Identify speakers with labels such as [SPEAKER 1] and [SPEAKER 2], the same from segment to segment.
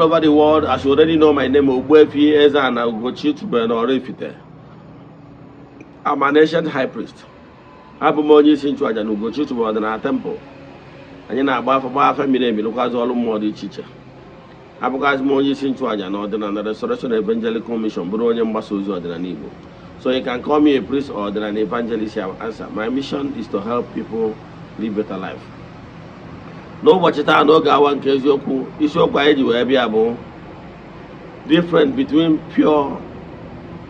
[SPEAKER 1] all over the world. As you already know, my name is Ogbuefi Ezeana, ugochitubelu Oraifite. I'm an ancient high priest. Abụ m onye isi nchụaja na ugochitubelu ọdịnala temple. Anyị na-agba afọ mmiri emi lụkwazị ọrụ mmụọ dị iche iche. Abụkwazị m onye isi nchụaja na ọdịnala Restoration Evangelical Mission, bụrụ onye mgbasa ozi ọdịnala Igbo. So you can call me a priest or an evangelist. I will answer. My mission is to help people live better life. N'ụbọchị taa n'oge awa nke eziokwu, isiokwu anyị ji wee bịa bụ difference between pure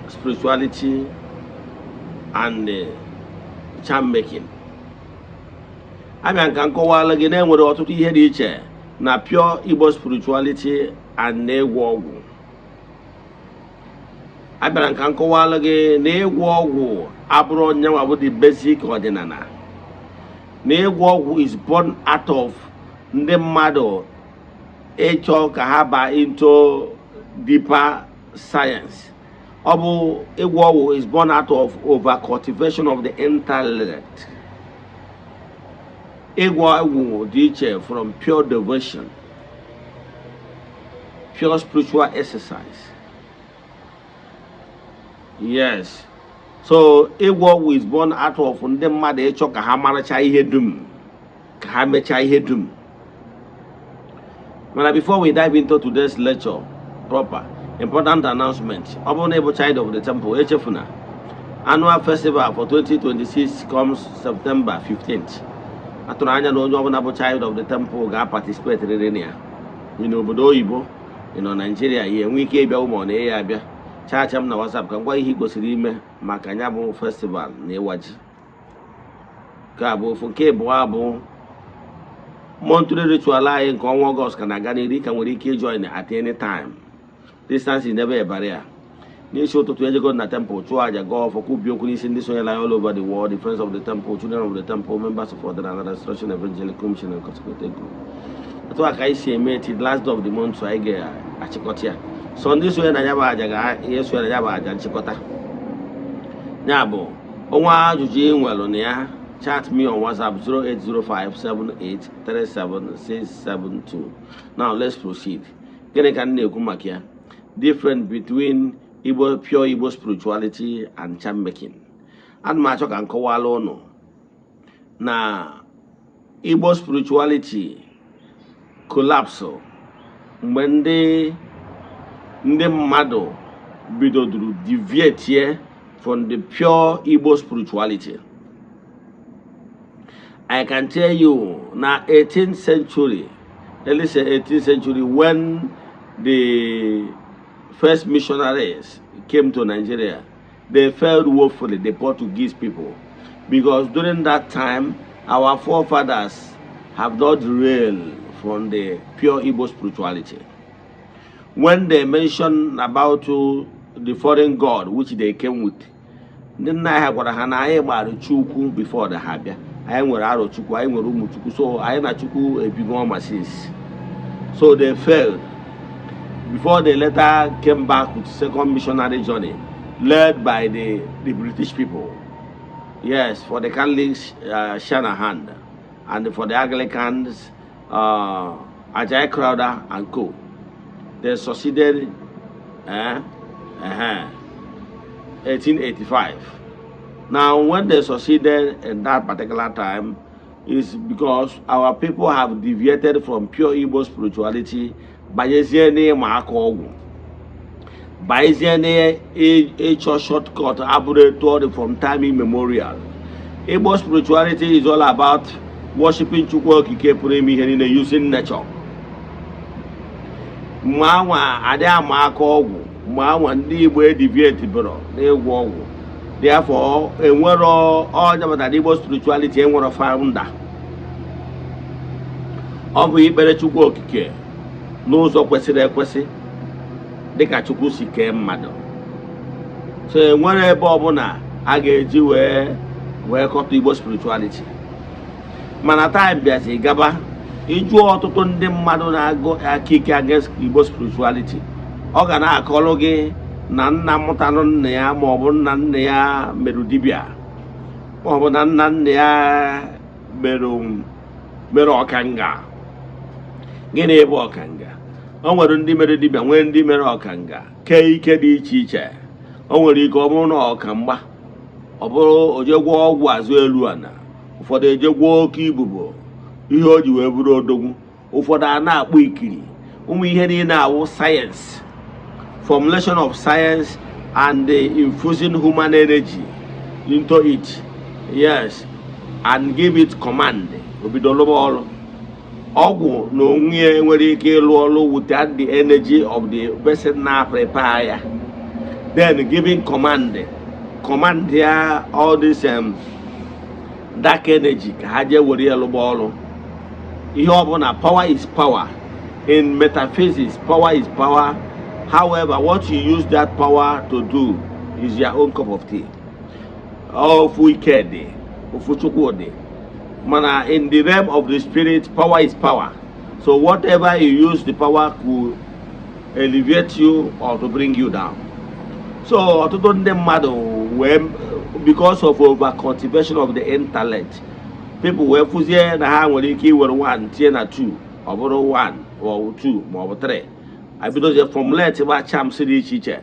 [SPEAKER 1] spirituality and charm making. Abịa nka nkọwala gị na-enwere ọtụtụ ihe dị iche na pure Igbo spirituality and na-egwu ọgwụ. Abịara nka nkọwala gị na ịgwọ ọgwụ abụrụ nyanwa bụ the basic ọdịnala. Na ịgwọ ọgwụ is born out of ndị mmadụ ịchọ ka ha baa into deeper science. Ọ bụ ịgwọ ọgwụ is born out of over cultivation of the intellect. Ịgwọ ọgwụ dị iche from pure devotion, pure spiritual exercise. Yes. So ịgwọ ọgwụ is born out of ndị mmadụ ịchọ ka ha maracha ihe dum, ka ha mecha ihe dum. But before we dive into today's lecture proper, important announcement. Ọ bụrụ na ị bụ child of the temple, echefuna. Annual festival for 2026 comes September 15th. Atụrụ anya na onye ọbụla bụ child of the temple ga-participate rere na ya. Ị n'obodo oyibo, ị nọ Nigeria, ya enwe ike ịbịa ụmụ na ya abịa. Chacha m na WhatsApp ka ngwa ihe kwesịrị ime maka nya bụ festival na ịwaji. Ka bụ ofu nke abụọ bụ monthly ritual anyị nke ọnwa Ọgọst ka na-aga n'ihu, ka nwere ike join at any time. Distance is never a barrier. N'isi ụtụtụ ejego na temple chụọ aja gaa ọfọ kwubi okwu n'isi ndị sonyela all over the world, the friends of the temple, children of the temple, members of the Restoration Evangelical Mission and Consecrated Group. Atụ aka anyị si eme till last day of the month, so anyị ga-achịkọta ya. So ndị sonye na ya bụ aja ga-esonye na ya bụ aja nchịkọta. Ya bụ ọnwa ajụjụ ị nwere na ya, chat me on WhatsApp 08057837672. Now let's proceed. Gịnị ka m na-ekwu maka ya? Difference between pure Igbo spirituality and charm making. Ana m achọ ka nkọwala ụnụ na Igbo spirituality collapse mgbe ndị mmadụ bidoduru deviate from the pure Igbo spirituality. I can tell you na 18th century, early 18th century, when the first missionaries came to Nigeria, they failed woefully, the Portuguese people, because during that time our forefathers have not derailed from the pure Igbo spirituality. When they mention about the foreign god which they came with, ndị nna anyị gwara ha na anyị gbara Chukwu before the ha bịa. Anyị nwere aro Chukwu, anyị nwere ụmụ Chukwu, so anyị na Chukwu ebigo ọma since. So they failed before they later came back with second missionary journey led by the British people. Yes, for the Catholics, Shanahan, and for the Anglicans, Ajay Crowder and co. They succeeded 1885. Now, when they succeeded in that particular time, is because our people have deviated from pure Igbo spirituality by using a shortcut arbitrary from time immemorial. Igbo spirituality is all about worshiping Chukwu Okike pụrụ ime ihe niile using nature. Mwa adị ama aka ọgwụ, mwa ndị Igbo deviate bụrụ na-egwu ọgwụ. Therefore, enwero ọjabata Igbo spirituality enwero founder. Ọ bụ ikpere Chukwu Okike n'ụzọ kwesịrị ekwesị dịka Chukwu si kee mmadụ. So enwere ebe ọbụla a ga-eji wee kọta Igbo spirituality. Mana time bịazi gaba ịjụ ọtụtụ ndị mmadụ na-agụ akike against Igbo spirituality. Ọ ga na-akọrọ gị na nna mụtanụ nna ya, ma ọ bụ nna nna ya merụ dibịa, ma ọ bụ na nna nna ya merụ ọkanga. Gịnị ebe ọkanga? O nwere ndị mere dibịa nwee ndị mere ọkanga kee ike dị iche iche. O nwere ike ọ bụrụ na ọkamgba, ọ bụrụ ojegwọ ọgwụ azụ elu ana, ụfọdụ ejegwọ oke ibubo ihe o ji wee bụrụ odogwu, ụfọdụ a na-akpọ ikiri. Ụmụ ihe niile awụ sayensị, formulation of science and infusing human energy into it, yes, and give it command. Obido lụba ọrụ. Ọgwụ na onwe nwere ike ịlụ ọrụ without the energy of the person na prepare ya. Then giving command ya all this dark energy ka ha jee were ya lụba ọrụ. Ihe ọbụla power is power. In metaphysics, power is power. However, what you use that power to do is your own cup of tea. Ofu ike dị, ofu chukwu dị. Mana in the realm of the spirit, power is power. So whatever you use the power could elevate you or to bring you down. So ọtụtụ ndị mmadụ because of over cultivation of the intellect, people wee fụzie na ha nwere ike iwere 1 tie na 2, ọ bụrụ 1 or 2 ma ọ bụ 3. Abidozie formulate gba charms dị iche iche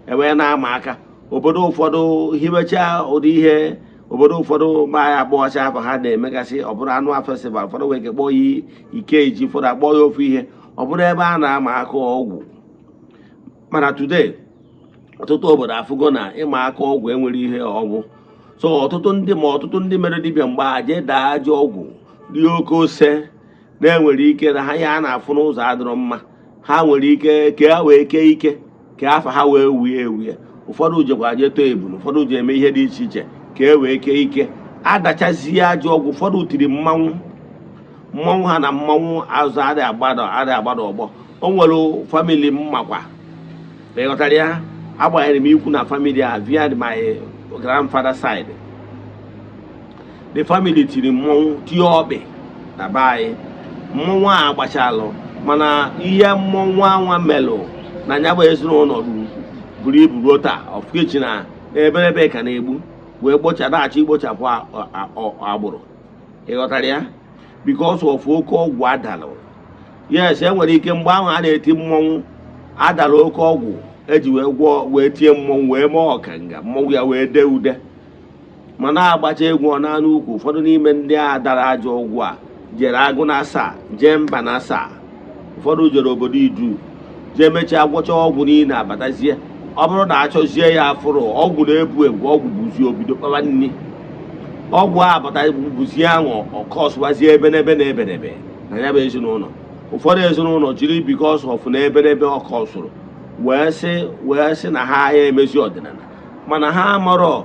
[SPEAKER 1] ewee na-ama aka. Obodo ụfọdụ hibecha ụdị ihe, obodo ụfọdụ ma ya agbọcha afọ ha na-emegasị, ọ bụrụ anụ festival, ụfọdụ wee kekpọ ya Ikeji, ụfọdụ akpọ ya ofu ihe, ọ bụrụ ebe a na-ama aka ọgwụ. Mana today ọtụtụ obodo afụgo na ịma aka ọgwụ enwere ihe ọgwụ. So ọtụtụ ndị mere dibịa mgbe ha jee daa ajọ ọgwụ rie oke ose na-enwere ike na ha ya na-afụ n'ụzọ adịrọ mma. Ha nwere ike ka ha wee kee ike ka afọ ha wee wie. Ụfọdụ jekwa je too ebunu, ụfọdụ ji eme ihe dị iche iche ka e wee kee ike. Adachazie ajọ ọgwụ, ụfọdụ tiri mmanwụ ha na mmanwụ azụ adịghị agbada ọgbọ. O nwere famili m makwa, ịghọtara ya, agbanyere m ikwu na famili a via my grandfather side. The family tiri mmanwụ tie ọkpị na be anyị. Mmanwụ a agbachalụ, mana ihe mmọnwụ anwa melụ na nya bụ ezinụlọ buru ibu ruo taa. Ọfụkechi na eberebe ka na-egbu wee daghachi igbochapụ agbụrụ. Ịghọtara ya? Because of oke ọgwụ adalụ. Yes, enwere ike mgbe ahụ a na-eti mmọnwụ adalụ oke ọgwụ eji wee tie mmọnwụ wee mee ọkanga, mmọnwụ ya wee dee ude. Ma na-agbacha egwu ọ na-anụ ukwu. Ụfọdụ n'ime ndị a dara ajọ ọgwụ a jere agụ na asaa, jee mba na asaa. Ụfọdụ jere obodo Idu jee mechaa gwọcha ọgwụ niile abatazie. Ọ bụrụ na achọzie ya afụrụ ọgwụ na-ebu egwu, ọgwụ buzie obido kpawa nni. Ọgwụ a abata buzie ahụ ọkọsụwazie ebenebe na ya bụ ezinụlọ. Ụfọdụ ezinụlọ jiri because of na ebenebe ọkọsụrụ wee sị na ha ya emezi ọdịnala. Mana ha marọ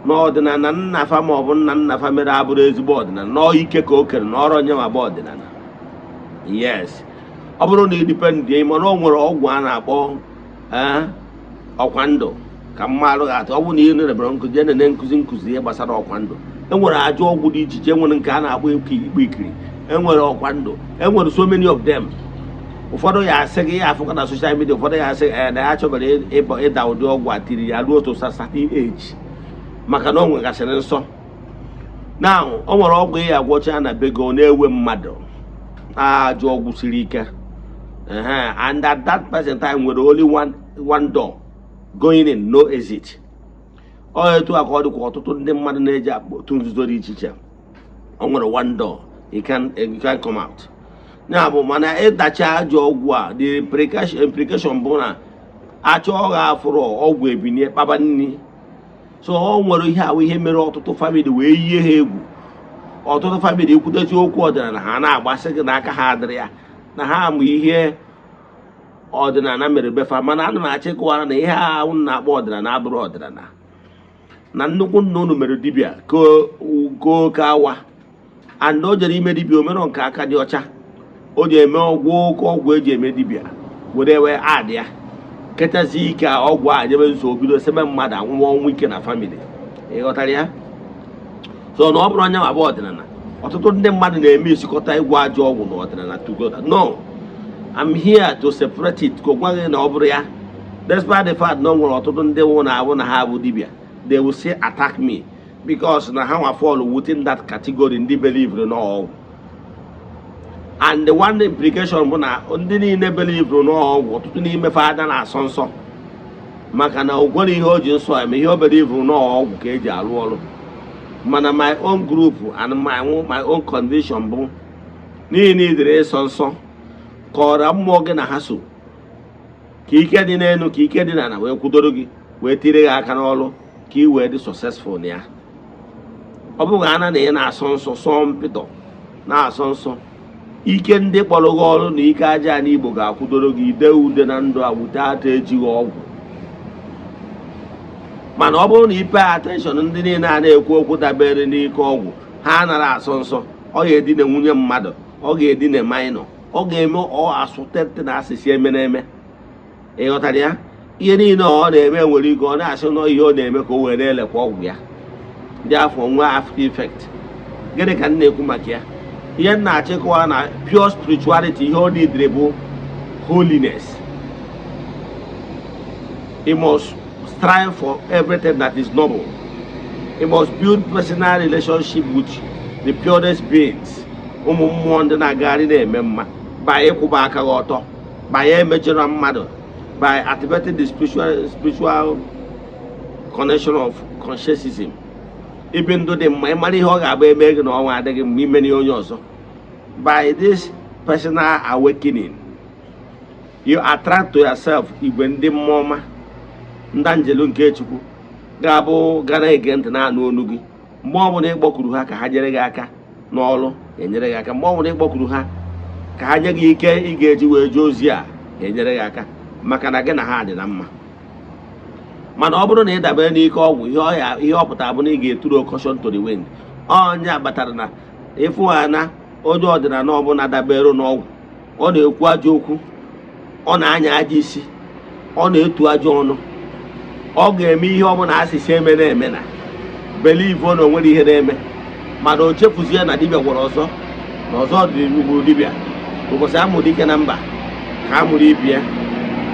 [SPEAKER 1] na ọdịnala nnafa ma ọ bụ nna mere abụrụ ezigbo ọdịnala, nọọ ike ka o kere na ọrụ onye ma bụ ọdịnala. Yes, ọ bụrụ na idipendị mana o nwere ọgwụ a na-akpọ ọkwa ndụ ka mmadụ ga-atụ. Ọ bụ na ị nerebere nkụzi na nkụzi ihe gbasara ọkwa ndụ. Enwere ajọ ọgwụ dị iche iche. Enwere nke a na-akpọ ikpe ikiri, enwere ọkwa ndụ, enwere so many of them. Ụfọdụ ya asị gị ya afụka na social media, ụfọdụ ya asị na ya chọbara ịda ụdị ọgwụ a tiri ya ruo to certain age maka na o nwegasịrị nsọ. Na o nwere ọgwụ ya agwọcha na bego na-ewe mmadụ ajọ ọgwụ siri ike. And at that present time nwere only one door going in, no exit. Ọ etu aka ọ dịkwa ọtụtụ ndị mmadụ na-eji otu nzuzo dị iche iche. O nwere one door, you can come out. Ya bụ mana ịdacha ajọ ọgwụ a, the implication bụ na achọ ọ ga-afụrụ ọgwụ ebinye kpaba nni. So o nwere ihe mere ọtụtụ famili wee yie ha egwu. Ọtụtụ famili ekwutechi okwu ọdịnala ha na-agbasị gị n'aka ha adịrị ya na ha amụ ihe ọdịnala mere befa. Mana ana m achịkọwara na ihe ahụ na-akpọ ọdịnala abụrụ ọdịnala. Na nnukwu nna unu mere dibịa ka awa, and o jere ime dibịa omero nke aka dị ọcha. O ji eme ọgwụ eji eme dibịa were wee adị ya ketazi ike ọgwụ a nyebe nso obido sebe mmadụ anwụọ ọnwụ ike na famili. Ịghọtara ya? So na ọ bụrụ anya ma bụ ọdịnala, ọtụtụ ndị mmadụ na-eme isikọta ịgwọ ajọ ọgwụ na ọdịnala together. No, I'm here to separate it. Ka gwa gị na ọ bụrụ ya, despite the fact na ọ nwere ọtụtụ ndị nwụ na-abụ na ha bụ dibịa, they will say attack me because na ha nwa fall within that category ndị believe na ọgwụ. and the one implication bụ na ndị niile believe no ọgwụ ọtụtụ n'ime fada na-asọ nsọ maka na o gwere ihe o ji nsọ eme ihe o believe no ọgwụ ka eji arụ ọrụ. Mana my own group and my own condition bụ n'ihi na idere ịsọ nsọ kọrọ mmụọ gị na ha so ka ike dị n'elu ka ike dị n'ala wee kwudoro gị wee tire gị aka n'ọrụ ka ị wee dị successful na ya. Ọ bụghị ana na ị na-asọ nsọ sọọ mpịtọ na-asọ nsọ ike ndị kpọrọ gị ọrụ na ike aja n'Igbo ga-akwụdoro gị ide ude na ndụ awute ata ejighị ọgwụ. Mana ọ bụrụ na ipe attention ndị niile a na-ekwu okwu dabere n'ike ọgwụ ha nara asọ nsọ, ọ ga-edina nwunye mmadụ, ọ ga-edina minọ, ọ ga-eme asụtete na asịsị eme na-eme. Ị ghọtara ya? Ihe niile ọ na-eme nwere ike ọ na-asị nọ ihe ọ na-eme ka o were elekwa ọgwụ ya ndị afọ nwa after effect. Gịnị ka m na-ekwu maka ya? Ihe m na-achịkọwa na pure spirituality ihe ọ dịdịrị bụ holiness. He must strive for everything that is noble. He must build personal relationship with the purest beings. Ụmụ mmụọ ndị na-agagharị na-eme mma by ịkwụba aka gị ọtọ, by emejọrọ mmadụ, by activating the spiritual connection of consciousness. Ibi ndụ dị mma ịmara ihe ọ ga-agba eme gị na ọnwa adịghị mma ime na onye ọzọ. By this personal awakening, you attract to yourself igwe ndị mmụọ ọma, ndị anjelu nke Chukwu ga-abụ gara ege ntị na-anụ olu gị. Mgbe ọbụla ịkpọkuru ha ka ha nyere gị aka n'ọrụ, enyere gị aka. Mgbe ọbụla ịkpọkuru ha ka ha nye gị ike ị ga-eji wee jee ozi a, enyere gị aka maka na gị na ha dị na mma. Mana ọ bụrụ na ị dabere n'ike ọgwụ ihe ọ pụtara bụ na ị ga-eturu caution to the wind. Onye abatara na ịfụ ana onye ọdịnala ọbụla dabere n'ọgwụ, ọ na-ekwu ajọ okwu, ọ na-anya ajọ isi, ọ na-etu ajọ ọnụ, ọ ga-eme ihe ọbụla asịsị eme na-eme na believe na o nwere ihe na-eme. Mana o chefuzie na dibịa gwara ọzọ na ọzọ dị n'ugbo dibịa. Ụbọchị amụrụ ike na mba ka amụrụ ibi ya.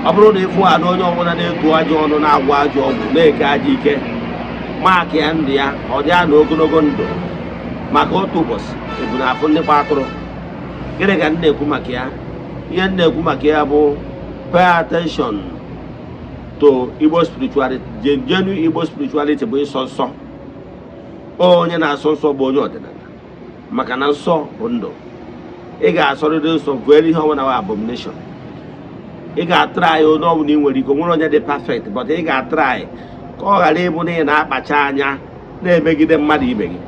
[SPEAKER 1] Ọ bụrụ na ịfụ ana onye ọbụla na-etu ajọ ọnụ na-agwa ajọ ọgwụ na-eke ajọ ike, maka ya ndụ ya ọ dị ya na ogologo ndụ maka otu ụbọchị ebu na afọ nnekwa atụrụ. Gịnị ka m na-ekwu maka ya? Ihe m na-ekwu maka ya bụ pay attention to Igbo spirituality. Genuine Igbo spirituality bụ ịsọ nsọ. Onye na-asọ nsọ bụ onye ọdịnala maka na nsọ bụ ndụ. Ị ga-asọrịrị nsọ gwere ihe ọbụla wa abomination. Ị ga-atrai onye ọbụla ị nwere ike, nwere onye dị perfect, but ị ga-atrai ka ọ ghara ịbụ na ị na-akpacha anya na-emegide mmadụ ibe gị.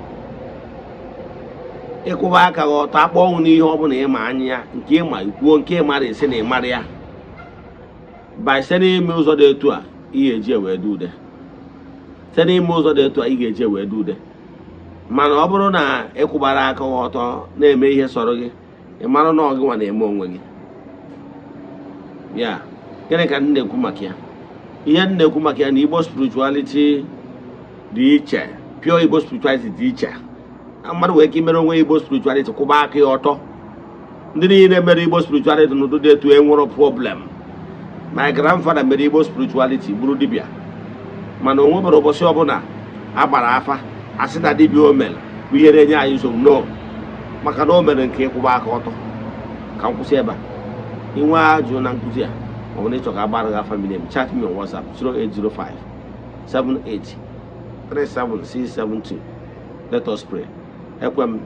[SPEAKER 1] Ịkwụba aka gị ọtọ akpọ ọnwụ n'ihe ọbụla ịma anya ya nke ịma ikwuo nke ịmara esi na ịmara ya. By site n'ime ụzọ dị etu a ị ga-eji wee dị ude. Site n'ime ụzọ dị etu a ị ga-eji wee dị ude. Mana ọ bụrụ na ịkwụbara aka gị ọtọ na-eme ihe sọrọ gị, ị mara na ọ gị nwa na-eme onwe gị. Ya, gịnị ka m na-ekwu maka ya? Ihe m na-ekwu maka ya na Igbo spirituality dị iche, pure Igbo spirituality dị iche. Mmadụ nwere ike imere onwe Igbo spirituality kwụba aka ya ọtọ. Ndị niile mere Igbo spirituality n'ụdị dị etu enwere problem. My grandfather mere Igbo spirituality bụrụ dibịa, mana o nwebere ụbọchị ọbụla agbara afa asị na dibịa o mere bụ ihe na-enye anyị nsogbu. No, maka na o mere nke ịkwụba aka ọtọ. Ka m kwụsị ebe a. Inwe ajụ na nkụzi a, ọ bụrụ na ịchọ ka agbara gị afa m, chat me on WhatsApp 0805 78 37672. Let us pray. Ekwem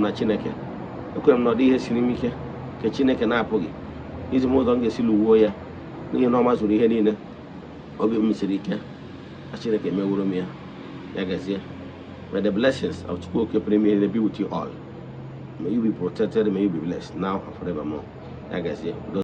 [SPEAKER 1] na Chineke. Ekwem na ọ dị ihe siri m ike ka Chineke na-apụghị izi m ụzọ m ga-esi lụwuo ya n'ihi na ọ mazụrụ ihe niile. Obi m siri ike na Chineke meworo m ya. Ya gazie. May the blessings of Chukwu Oke Premier be with you all. May you be protected, may you be blessed now and forevermore. Ya gazie.